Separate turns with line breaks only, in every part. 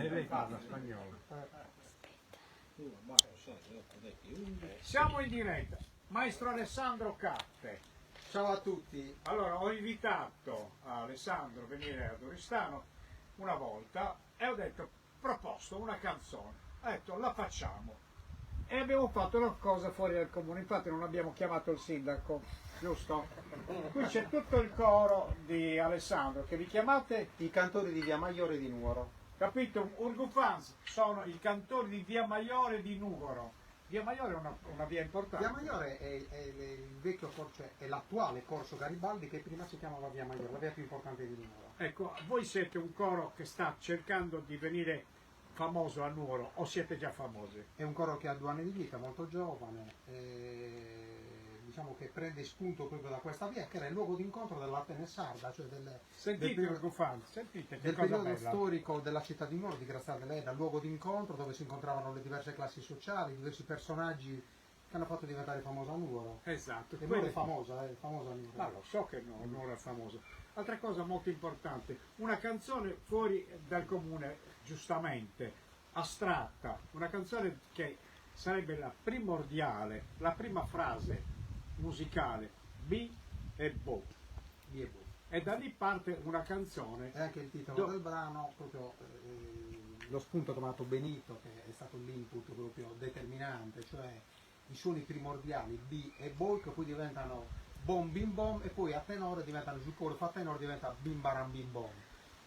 lei parla spagnolo. Siamo in diretta. Maestro Alessandro Cappe.
Ciao a tutti.
Allora, ho invitato Alessandro a venire ad Oristano una volta e ho detto, proposto una canzone. Ho detto, la facciamo. E abbiamo fatto una cosa fuori dal comune. Infatti non abbiamo chiamato il sindaco, giusto? Qui c'è tutto il coro di Alessandro, che vi chiamate?
I cantori di Via Maiore di Nuoro.
Capito? Urgufans sono i cantori di Via Maiore di Nuoro. Via Maiore è una via importante.
Via Maiore è il vecchio corso, è l'attuale corso Garibaldi che prima si chiamava Via Maiore, la via più importante di Nuoro.
Ecco, voi siete un coro che sta cercando di venire famoso a Nuoro o siete già famosi?
È un coro che ha 2 anni di vita, molto giovane, diciamo che prende spunto proprio da questa via che era il luogo d'incontro dell'Atene sarda, cioè
sentite sentite
del periodo storico della città di Nuoro, di Grazzano dell'Eda, luogo d'incontro dove si incontravano le diverse classi sociali, diversi personaggi che hanno fatto diventare famosa Nuoro.
Esatto.
E Nuoro è famosa Nuoro.
Ma lo so che Nuoro è famoso. Altra cosa molto importante, una canzone fuori dal comune, giustamente, astratta, una canzone che sarebbe la primordiale, la prima frase musicale, B e Bo.
B e Bo.
E da lì parte una canzone.
E anche il titolo del brano, proprio lo spunto tomato Benito, che è stato l'input proprio determinante, cioè i suoni primordiali B e Bo che poi diventano bom bim bom e poi a tenore diventano giù coro, fa tenore diventa bim baram bim bom.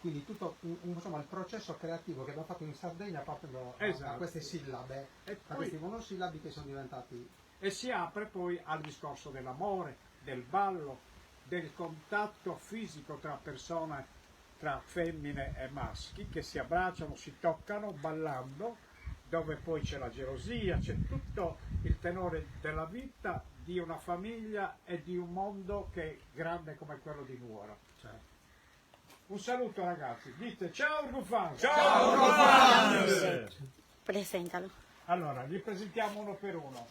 Quindi tutto insomma, il processo creativo che abbiamo fatto in Sardegna partendo da queste sillabe, da questi monosillabi che sono diventati.
E si apre poi al discorso dell'amore, del ballo, del contatto fisico tra persone, tra femmine e maschi che si abbracciano, si toccano ballando, dove poi c'è la gelosia, c'è tutto il tenore della vita di una famiglia e di un mondo che è grande come quello di Nuoro. Un saluto ragazzi, dite ciao Urgufans!
Ciao Urgufans! Presentalo.
Allora, li presentiamo uno per uno.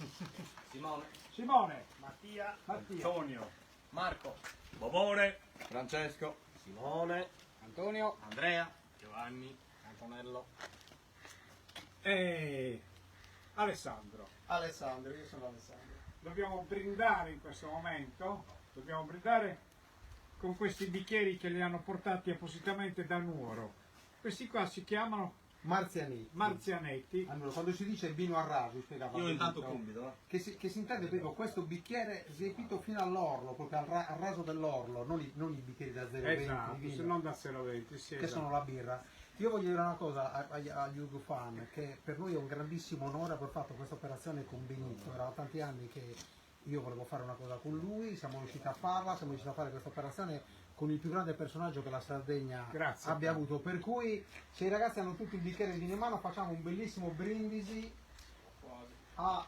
Simone, Mattia, Antonio, Marco,
Bobone,
Francesco,
Simone,
Antonio, Andrea, Giovanni, Antonello
e Alessandro.
Alessandro, io sono Alessandro.
Dobbiamo brindare in questo momento, dobbiamo brindare con questi bicchieri che li hanno portati appositamente da Nuoro. Questi qua si chiamano Marzianetti.
Allora, quando si dice vino a raso, spiegava.
Io intanto convito.
Che si intende proprio questo bicchiere riempito fino all'orlo, proprio al raso dell'orlo, non i bicchieri da 0,20.
Esatto, se non da 0,20, sì,
che sono la birra. Io voglio dire una cosa agli Urgufan, che per noi è un grandissimo onore aver fatto questa operazione con Benito. Era tanti anni che io volevo fare una cosa con lui, siamo riusciti a farla, siamo riusciti a fare questa operazione con il più grande personaggio che la Sardegna abbia avuto. Per cui se i ragazzi hanno tutti il bicchiere di vino in mano facciamo un bellissimo brindisi a...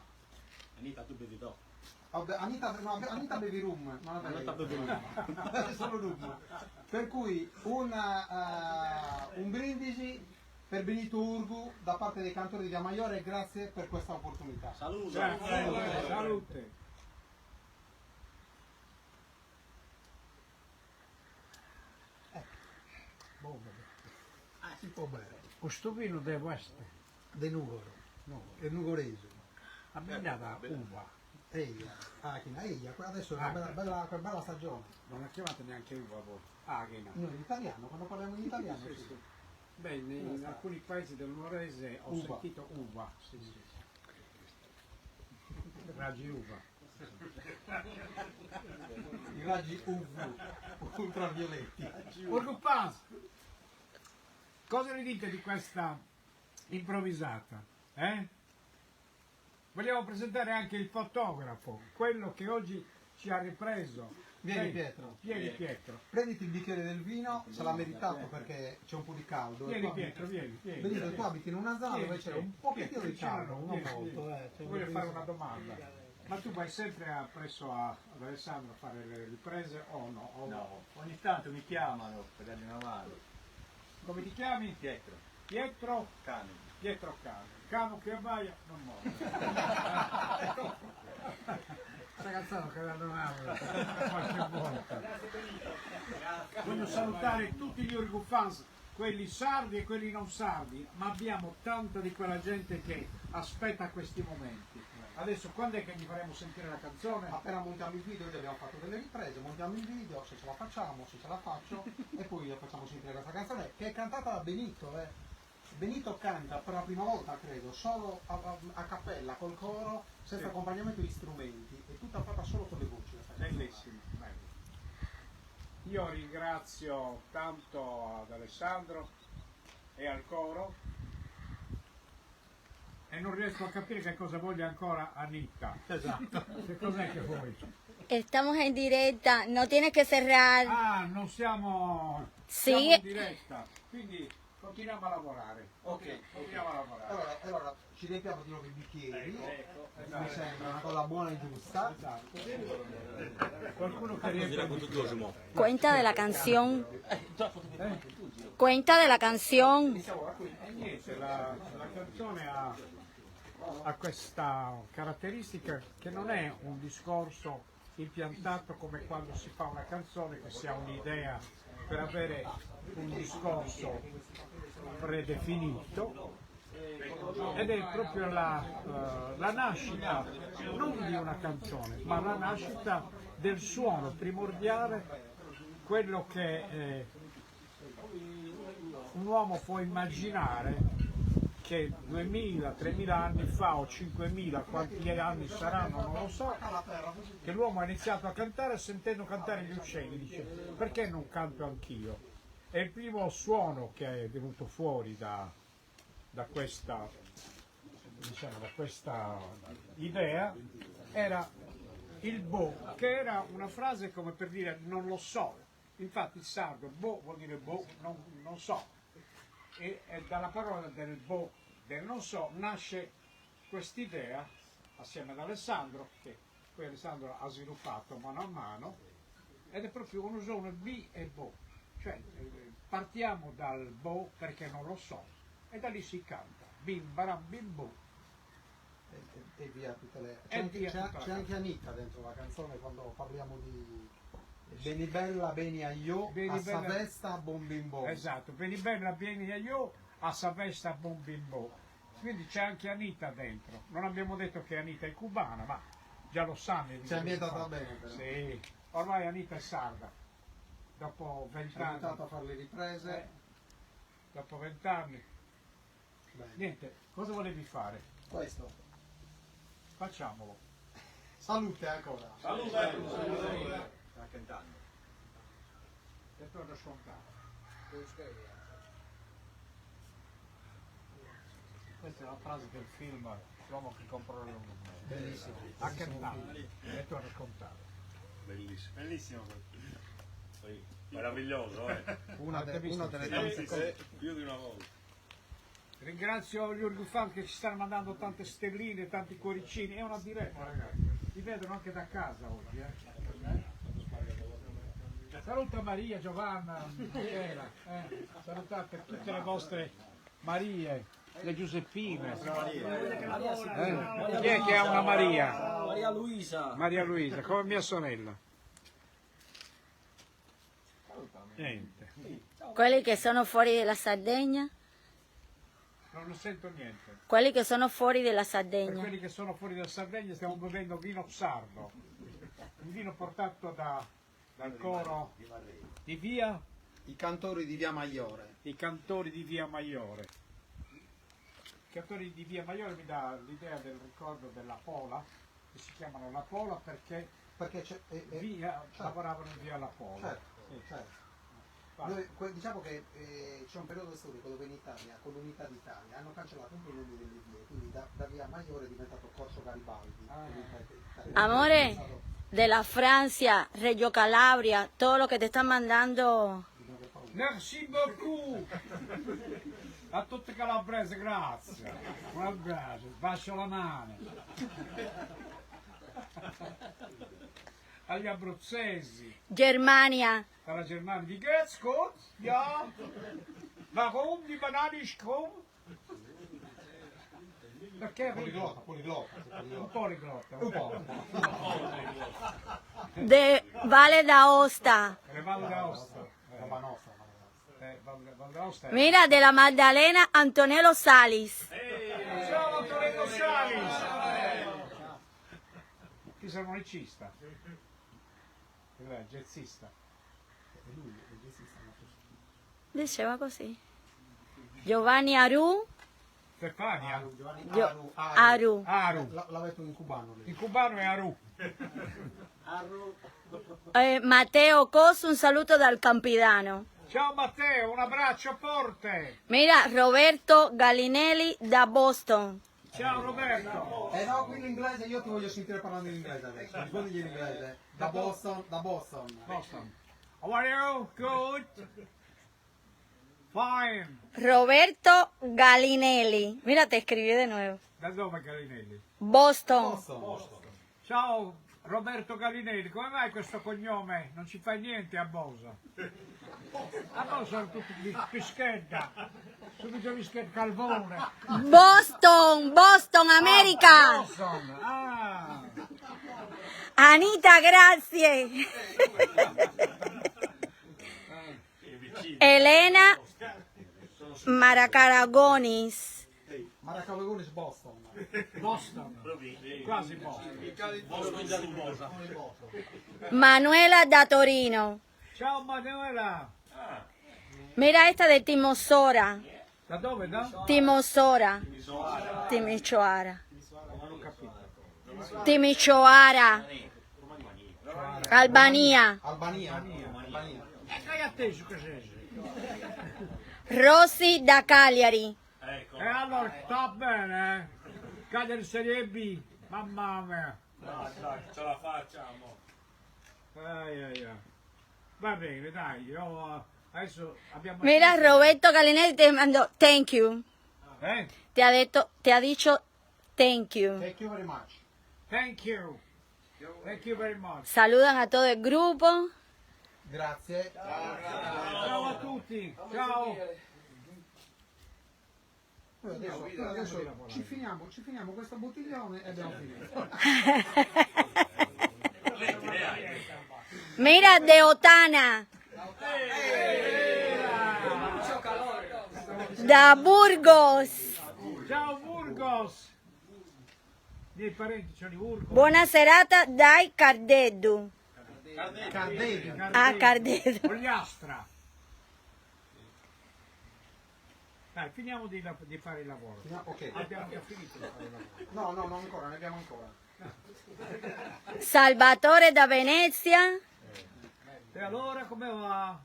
Anita, tu bevi dopo.
Anita bevi rum, non Anita bevi rum. Solo rum. Per cui un brindisi per Benito Urgu da parte dei cantori di Via Maiore e grazie per questa opportunità.
Salute!
Salute!
Si può bere.
Questo vino deve essere
De Nugoro, è nugorese.
abbinata uva.
Eia, adesso è una bella stagione.
Non la chiamate neanche uva voi? Aghina.
Noi in italiano, quando parliamo in italiano
Sì,
sì.
sì. Beh, in alcuni paesi del Nuorese ho sentito uva. Sì, sì. Raggi uva.
I raggi UV, ultravioletti.
Urgufans, cosa ne dite di questa improvvisata? Vogliamo presentare anche il fotografo, quello che oggi ci ha ripreso.
Vieni Pietro.
Vieni Pietro.
Prenditi il bicchiere del vino, se l'ha meritato perché c'è un po' di caldo.
Vieni Pietro, vieni.
Benito, tu abiti in una zona dove c'è un pochettino di caldo, non molto.
Voglio fare una domanda. Ma tu vai sempre appresso ad Alessandro a fare le riprese o no?
No, ogni tanto mi chiamano per dargli una mano.
Come ti chiami?
Pietro.
Pietro
Cane.
Pietro Cane. Cano che abbaia non muore. Sta cazzando che l'hanno qualche volta. Voglio salutare tutti gli Urgufans quelli sardi e quelli non sardi, ma abbiamo tanta di quella gente che aspetta questi momenti. Adesso quando è che gli faremo sentire la canzone?
Appena montiamo il video, oggi abbiamo fatto delle riprese, montiamo il video, se ce la facciamo, se ce la faccio, e poi facciamo sentire questa canzone che è cantata da Benito. Benito canta per la prima volta, credo, solo a cappella, col coro, senza
Sì.
accompagnamento di strumenti, e tutta fatta solo con le voci. questa canzone.
Bellissimo, bello. Io ringrazio tanto ad Alessandro e al coro e non riesco a capire che cosa voglia ancora Anita. Esatto. Che cos'è che vuoi?
Estamos en directa, no tienes que cerrar.
Ah, non siamo,
Sì.
siamo in diretta, quindi continuiamo a lavorare.
Ok,
Continuiamo a lavorare.
allora ci riempiamo di nuovo i bicchieri, mi
Esatto.
sembra una cosa buona e giusta.
Qualcuno che riempie
Cuenta de la canción. Cuenta de la canción.
E niente, la canzone ha questa caratteristica che non è un discorso impiantato come quando si fa una canzone che si ha un'idea per avere un discorso predefinito, ed è proprio la nascita non di una canzone, ma la nascita del suono primordiale, quello che un uomo può immaginare che 2000, 3000 anni fa o 5000, quanti anni saranno non lo so, che l'uomo ha iniziato a cantare sentendo cantare gli uccelli, dice perché non canto anch'io? E il primo suono che è venuto fuori da questa, diciamo, da questa idea era il bo, che era una frase come per dire non lo so. Infatti il sardo bo vuol dire bo, non so. E dalla parola del bo, del non so, nasce quest'idea assieme ad Alessandro, che poi Alessandro ha sviluppato mano a mano, ed è proprio un usone B e bo, cioè partiamo dal bo perché non lo so, e da lì si canta bim baram bim bo.
E via tutte le...
E via tutta la
C'è anche Anita dentro la canzone quando parliamo di Beni bella, beni a io,
Beni
a
bella-
Savesta, bom bim bom.
Esatto, beni bella, vieni a io, a Savesta bom bimbo. Quindi c'è anche Anita dentro. Non abbiamo detto che Anita è cubana, ma già lo sanno.
Si è ambientata bene però.
Sì, ormai Anita è sarda. Dopo 20
Ci ha aiutato a
anni.
fare le riprese.
Dopo 20 anni.
Bene.
Niente, cosa volevi fare?
Questo.
Facciamolo.
Salute ancora.
Sta cantando.
E torno scontato. Questa è la frase del film L'uomo che comprò le lume.
Bellissimo.
A cantare. E torno scontato.
Bellissimo. Bellissimo. Sì, meraviglioso,
Una delle
Sì,
tante
sì,
cose.
più di una volta.
Ringrazio gli Urgufan che ci stanno mandando tante stelline, tanti cuoricini. È una diretta, ragazzi. Li vedono anche da casa oggi. Saluta Maria, Giovanna, Michela. Salutate tutte le vostre Marie, le Giuseppine. Chi è che ha una Maria?
Maria Luisa.
Maria Luisa, come mia sorella. Niente,
Quelli che sono fuori della Sardegna.
non sento niente.
Quelli che sono fuori della
Per
Sardegna.
quelli che sono fuori dalla Sardegna stiamo bevendo vino sardo, un vino portato dal coro di Via,
I cantori di Via Maiore.
i cantori di Via Maiore. I cantori di Via Maiore mi dà l'idea del ricordo della Pola, che si chiamano La Pola perché
Perché c'è...
lavoravano in Via La Pola.
Certo,
Sì.
certo.
Vai.
Diciamo che c'è un periodo storico dove in Italia, con l'unità d'Italia, hanno cancellato un po' i nomi delle vie, quindi da Via Maiore è diventato Corso Garibaldi.
Amore, de la Francia, Reggio Calabria, todo lo que te están mandando.
Merci beaucoup! A tutte calabrese, grazie. Un abbraccio, bacio la mano. Agli abruzzesi,
Germania,
dalla Germania, di geht's gut? Ja. Warum die Banane Strom? Perché
Poliglota, poliglota.
un poliglotta, un po'.
de Valle d'Aosta,
Le Valle d'Aosta.
Roba nostra.
Vandrà a Stella.
Mira, de la Magdalena, Antonello Salis.
Ciao Antonello Salis! Fisarmonicista. Jazzista.
Diceva così. Giovanni Aru.
Stefania.
Aru.
Aru.
L'ha detto in cubano lì.
In cubano è Aru.
Matteo Cos, un saluto dal Campidano.
Ciao Matteo, un abbraccio forte.
Mira, Roberto Gallinelli da Boston.
Ciao Roberto.
No, qui in inglese io ti voglio sentire parlando in inglese adesso. Rispondigli in inglese. Da Boston.
Boston. How are you? Good. Fine.
Roberto Gallinelli. Mira, te escribí de nuevo.
Da dove Gallinelli?
Boston.
Ciao Roberto Gallinelli, come mai questo cognome? Non ci fai niente a Bosa? A Bosa sono tutti Pischedda, subito Pischedda Calvone.
Boston, Boston, America.
Boston, ah.
Anita, grazie. Elena Maracaragonis.
Maracavagonis Boston.
Boston, quasi Boston.
Manuela da Torino.
Ciao Manuela,
Mira esta de Timosora.
da dove? Da?
Timosora. Timisoara.
Non ho capito.
Timisoara. Albania.
Albania.
Stai atteso che sei.
Rossi da Cagliari.
E allora sta bene, Cagliari Serie B, mamma mia.
Dai, ce la facciamo.
Ai, ai, ai. Va bene, dai, adesso abbiamo...
Mira, Roberto Gallinelli te mandó thank you. Te ha dicho thank you.
Thank you very much.
Thank you. Thank you very much.
Saludan a todo el grupo.
Grazie.
Ciao a tutti. Ciao.
Adesso ci finiamo questo bottiglione e abbiamo finito.
Mira, de Otana. Da Burgos.
Ciao Burgos. Miei parenti sono di Burgos.
Buona serata dai Cardeddu.
Cardedi.
Ah, Cardeddu.
Ogliastra. Dai, finiamo di fare il lavoro.
Ok.
Abbiamo già finito di fare il lavoro.
No, non ancora, ne abbiamo ancora.
Salvatore da Venezia.
E allora come va?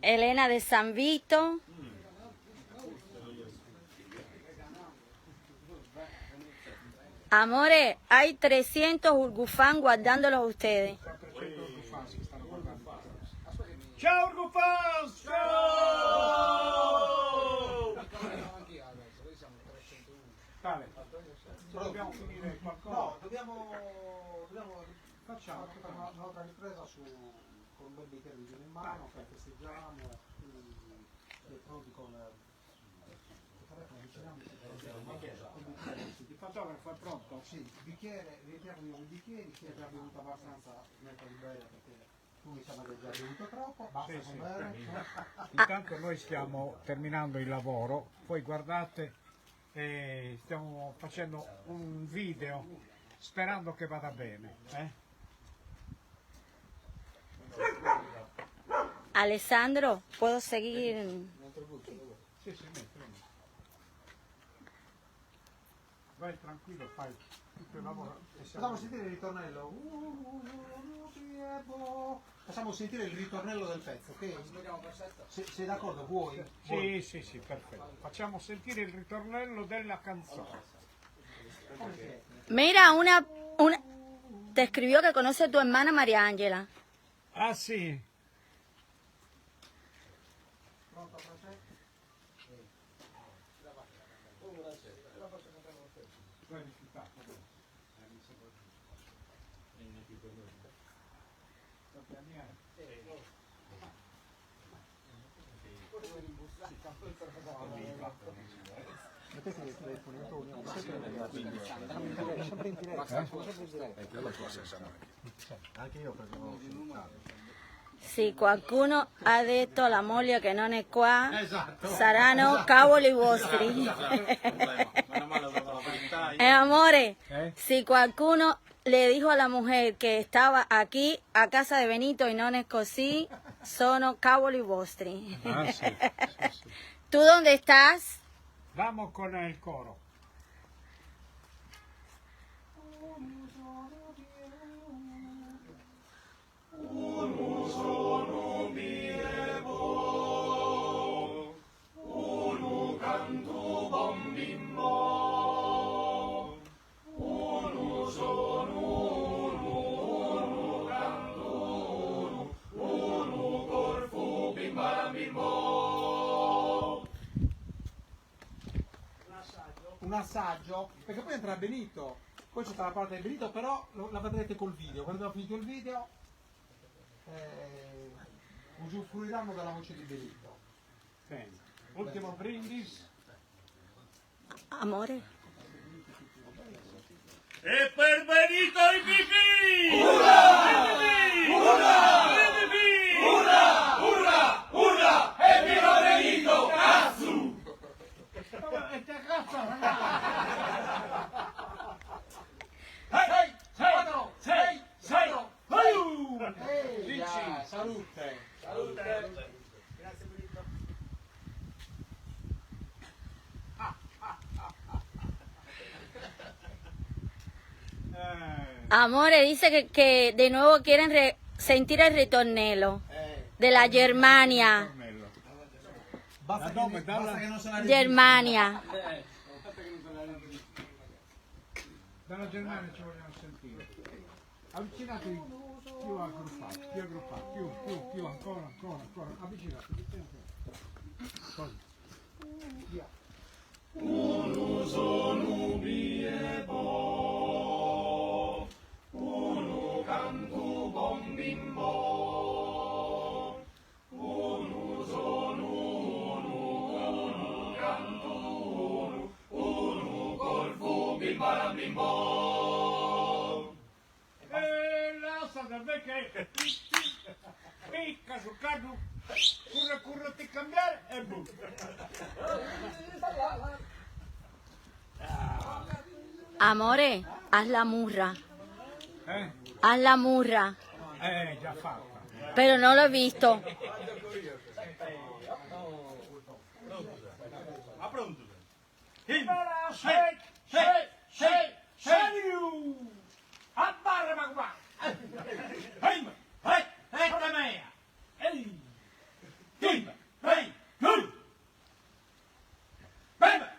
Elena de San Vito. Amore, hay 300 Urgufán guardándolos a ustedes.
Ciao Urgufans! Ciao! Tale, dobbiamo finire qualcosa.
No, dobbiamo facciamo un'altra ripresa con un bel bicchiere di vino in mano, che festeggiamo, pronti con il telefono viciniamo.
Il fotografo è pronto?
Sì, bicchiere, riempirmi un bicchiere, chi ha già bevuto abbastanza metta di bere perché tu mi sembra che hai già bevuto troppo, basta
Sì,
con
sì.
bere.
Intanto noi stiamo terminando il lavoro, poi guardate, stiamo facendo un video sperando che vada bene.
Alessandro, ¿puedo seguir?
Sì, sì, metti. Vai tranquillo, fai tutto il lavoro.
Facciamo sentire il ritornello. Facciamo sentire il ritornello del pezzo, ok? Sei d'accordo? Vuoi?
Sì, sì, sì, perfetto. Facciamo sentire il ritornello della canzone.
Mira, te escribió que conoce a tu hermana María Ángela.
Ah sì?
Mettete i telefoni, Antonio, sempre in diretta. Anche io perché
Se qualcuno ha detto alla moglie che non è qua,
esatto.
saranno cavoli vostri.
Meno male dopo la verità.
Amore, si qualcuno le dijo a la mujer que estaba aquí a casa de Benito y no es così, sono cavoli vostri.
Ah, sì, sì, sì.
¿Tú dónde estás?
Vamos con il coro.
un assaggio, perché poi entrerà Benito, poi c'è la parte di Benito, però la vedrete col video, quando avrà finito il video usufruiranno della voce di Benito.
Bene. Ultimo brindis.
Amore.
E per Benito i pipì! Ura! Ura! Ura! Ura! Ura! E viva Benito! Cazzo!
Salute!
Amore, dice que de nuevo quieren sentir el ritornello de la Germania.
Basta che non suonare
Germania.
Dalla Germania ci vogliamo sentire. Avvicinatevi più aggruppati, più, ancora. Avvicinatevi. Così. Via.
Unu sono mie bo, unu cantu bon bimbo, unu sono unu cantu unu corfu bimbaram bimbo.
E lascia da me che picca sul carro, curra ti cambiare e boom.
Amore, haz la murra.
Eh?
Haz la murra.
Già fatta.
Pero no lo he visto.
Ma pronto?
Shake! A barra ma qua! Ecco mea! Ehi!
Tim! Hey! Hey! Bam!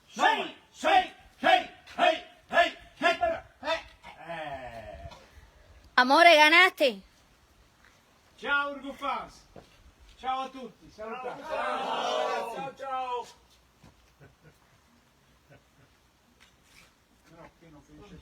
Sei!
Amore, ganaste.
Ciao Urgufans! Ciao a tutti, salutate!
Ciao!
No, che non finisce.